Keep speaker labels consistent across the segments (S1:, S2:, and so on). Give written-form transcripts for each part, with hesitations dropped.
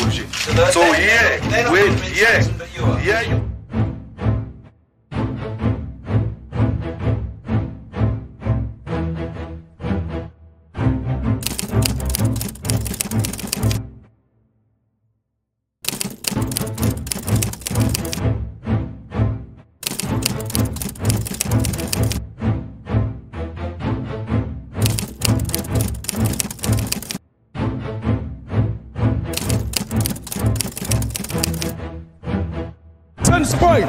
S1: expulsion. So here, wait, here you.
S2: Point.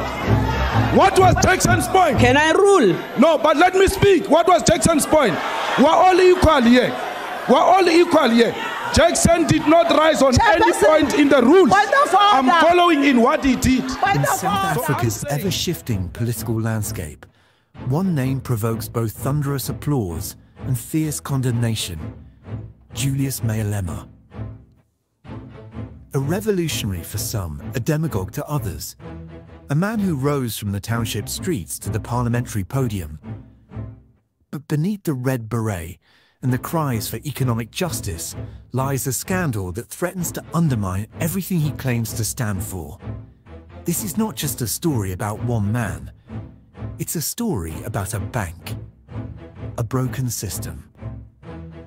S2: What was Jackson's point?
S3: Can I rule?
S2: No, but let me speak. What was Jackson's point? We're all equal here. We're all equal here. Jackson did not rise on any point in the rules. I'm following in what he did.
S4: In South Africa's ever-shifting political landscape, one name provokes both thunderous applause and fierce condemnation: Julius Malema. A revolutionary for some, a demagogue to others. A man who rose from the township streets to the parliamentary podium. But beneath the red beret and the cries for economic justice lies a scandal that threatens to undermine everything he claims to stand for. This is not just a story about one man. It's a story about a bank, a broken system,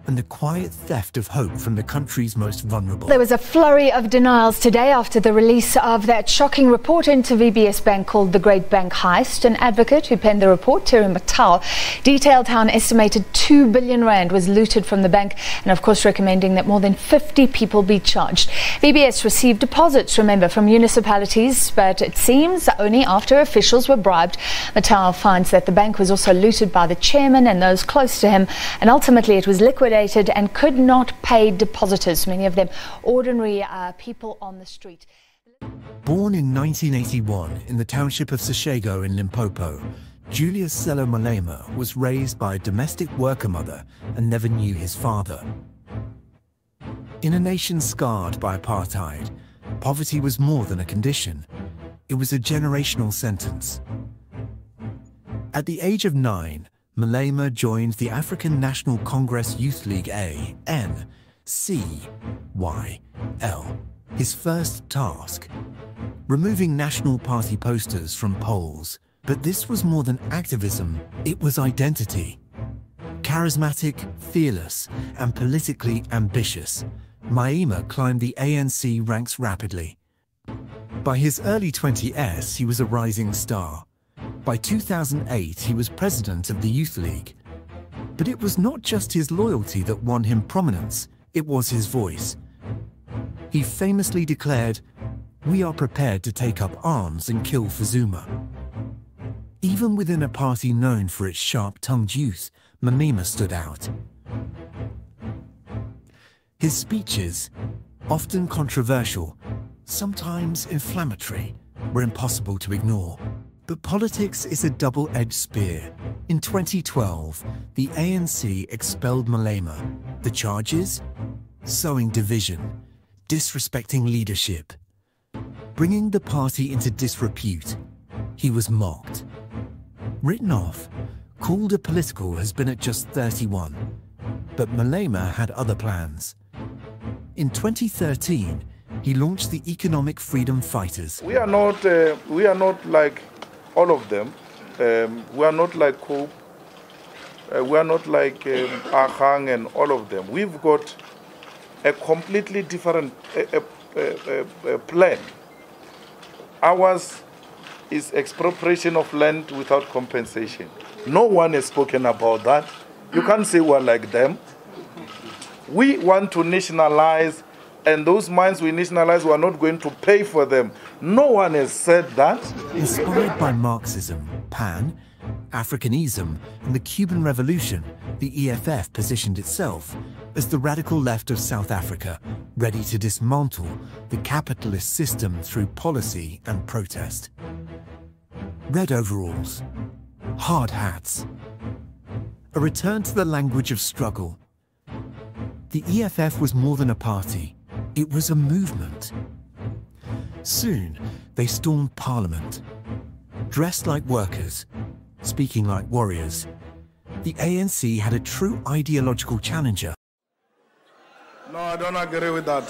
S4: and the quiet theft of hope from the country's most vulnerable.
S5: There was a flurry of denials today after the release of that shocking report into VBS Bank called The Great Bank Heist. An advocate who penned the report, Terry Matau, detailed how an estimated 2 billion rand was looted from the bank and of course recommending that more than 50 people be charged. VBS received deposits, remember, from municipalities, but it seems only after officials were bribed. Matau finds that the bank was also looted by the chairman and those close to him, and ultimately it was liquidated and could not pay depositors, many of them ordinary people on the street.
S4: Born in 1981 in the township of Seshego in Limpopo, Julius Malema was raised by a domestic worker mother and never knew his father. In a nation scarred by apartheid, poverty was more than a condition. It was a generational sentence. At the age of 9, Malema joined the African National Congress Youth League ANCYL. His first task, removing National Party posters from polls. But this was more than activism, it was identity. Charismatic, fearless, and politically ambitious, Malema climbed the ANC ranks rapidly. By his early 20s, he was a rising star. By 2008, he was president of the Youth League. But it was not just his loyalty that won him prominence, it was his voice. He famously declared, "We are prepared to take up arms and kill for Zuma." Even within a party known for its sharp-tongued youth, Malema stood out. His speeches, often controversial, sometimes inflammatory, were impossible to ignore. But politics is a double-edged spear. In 2012, the ANC expelled Malema. The charges? Sowing division, disrespecting leadership, bringing the party into disrepute. He was mocked, written off, called apolitical, has been at just 31. But Malema had other plans. In 2013, he launched the Economic Freedom Fighters.
S1: We are not like all of them. We are not like Cope. We are not like Ahang and all of them. We've got a completely different plan. Ours is expropriation of land without compensation. No one has spoken about that. You can't say we're like them. We want to nationalize, and those mines we nationalize, we are not going to pay for them. No one has said that.
S4: Inspired by Marxism, Pan, Africanism, and the Cuban Revolution, the EFF positioned itself as the radical left of South Africa, ready to dismantle the capitalist system through policy and protest. Red overalls, hard hats, a return to the language of struggle. The EFF was more than a party, it was a movement. Soon, they stormed Parliament, dressed like workers, speaking like warriors. The ANC had a true ideological challenger.
S1: No, I don't agree with that.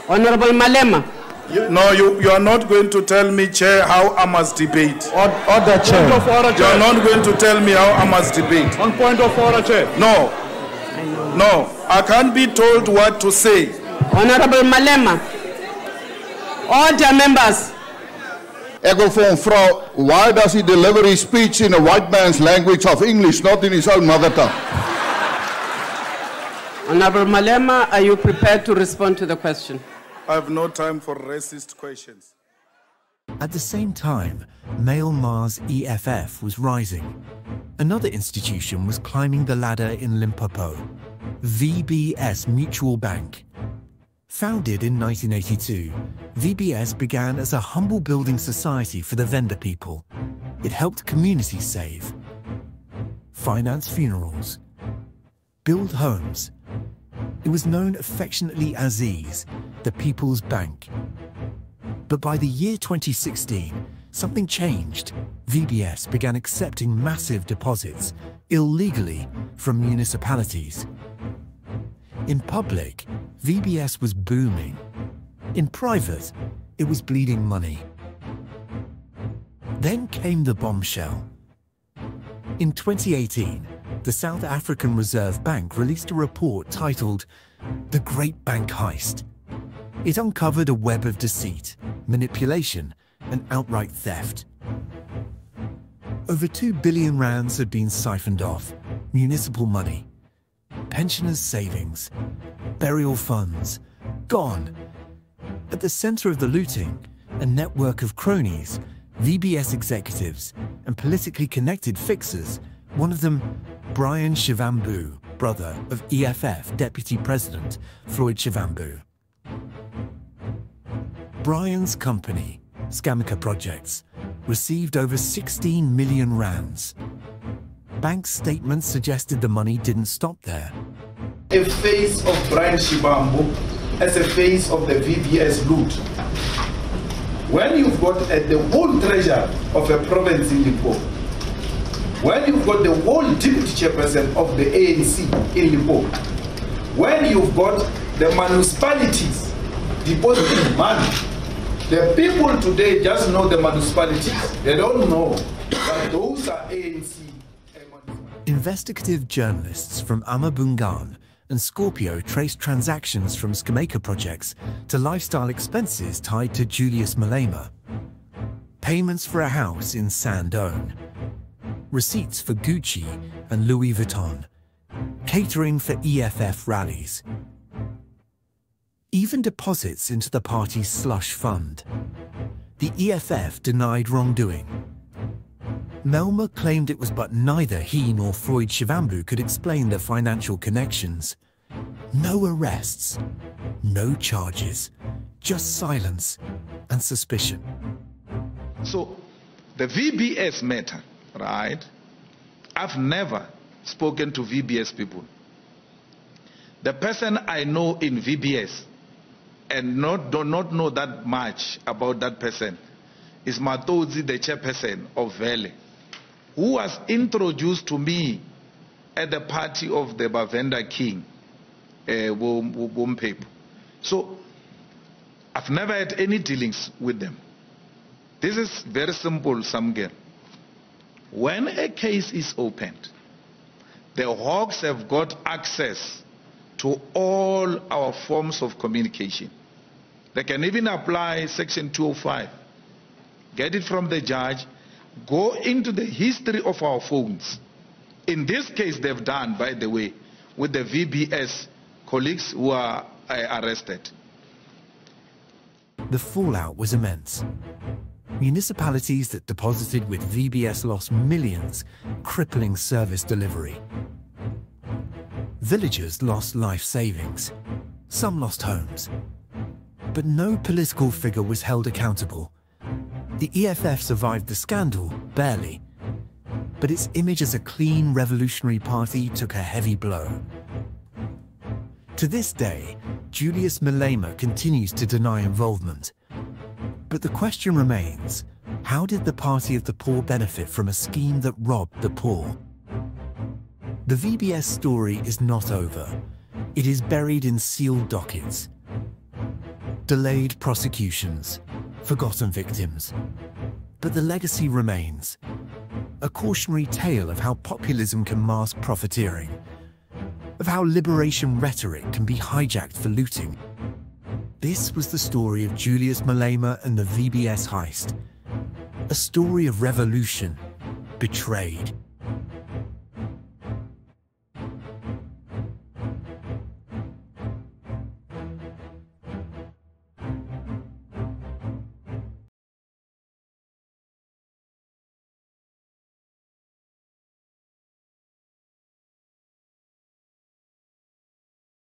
S3: Honorable Malema.
S1: You are not going to tell me, Chair, how I must debate.
S6: Order, Chair.
S1: You are not going to tell me how I must debate.
S6: On point of order, Chair.
S1: No. No, I can't be told what to say.
S3: Honorable Malema. Order, members.
S7: Ek wil vir hom vra, why does he deliver his speech in a white man's language of English, not in his own mother tongue?
S3: Honorable Malema, are you prepared to respond to the question?
S1: I have no time for racist questions.
S4: At the same time, Myanmar's EFF was rising. Another institution was climbing the ladder in Limpopo, VBS Mutual Bank. Founded in 1982, VBS began as a humble building society for the Venda people. It helped communities save, finance funerals, build homes. It was known affectionately as the People's Bank. But by the year 2016, something changed. VBS began accepting massive deposits illegally from municipalities. In public, VBS was booming. In private, it was bleeding money. Then came the bombshell. In 2018, the South African Reserve Bank released a report titled The Great Bank Heist. It uncovered a web of deceit, manipulation, and outright theft. Over 2 billion rands had been siphoned off, municipal money, pensioners' savings, burial funds, gone. At the center of the looting, a network of cronies, VBS executives, and politically connected fixers, one of them, Brian Shivambu, brother of EFF Deputy President Floyd Shivambu. Brian's company, Scamica Projects, received over 16 million rands. Bank statements suggested the money didn't stop there.
S1: A face of Brian Shivambu as a face of the VBS loot. When you've got the whole treasure of a province in Limpopo, when you've got the whole deputy chairperson of the ANC in Limpopo, when you've got the municipalities depositing money, the people today just know the municipalities. They don't know that those are ANC.
S4: Investigative journalists from Amabungan and Scorpio traced transactions from Scamica Projects to lifestyle expenses tied to Julius Malema. Payments for a house in Sandone, receipts for Gucci and Louis Vuitton, catering for EFF rallies, even deposits into the party's slush fund. The EFF denied wrongdoing. Melma claimed it was but neither he nor Floyd Shivambu could explain the financial connections. No arrests, no charges, just silence and suspicion.
S1: So, the VBS matter, right? I've never spoken to VBS people. The person I know in VBS and do not know that much about that person is Matodzi, the chairperson of Vele, who was introduced to me at the party of the Bavenda King, Wompepo. So, I've never had any dealings with them. This is very simple, Samgel. When a case is opened, the Hawks have got access to all our forms of communication. They can even apply Section 205, get it from the judge, go into the history of our phones. In this case, they've done, by the way, with the VBS colleagues who are arrested.
S4: The fallout was immense. Municipalities that deposited with VBS lost millions, crippling service delivery. Villagers lost life savings. Some lost homes. But no political figure was held accountable. The EFF survived the scandal, barely. But its image as a clean, revolutionary party took a heavy blow. To this day, Julius Malema continues to deny involvement. But the question remains, how did the Party of the Poor benefit from a scheme that robbed the poor? The VBS story is not over. It is buried in sealed dockets. delayed prosecutions, forgotten victims. But the legacy remains. A cautionary tale of how populism can mask profiteering, of how liberation rhetoric can be hijacked for looting. This was the story of Julius Malema and the VBS heist. A story of revolution betrayed.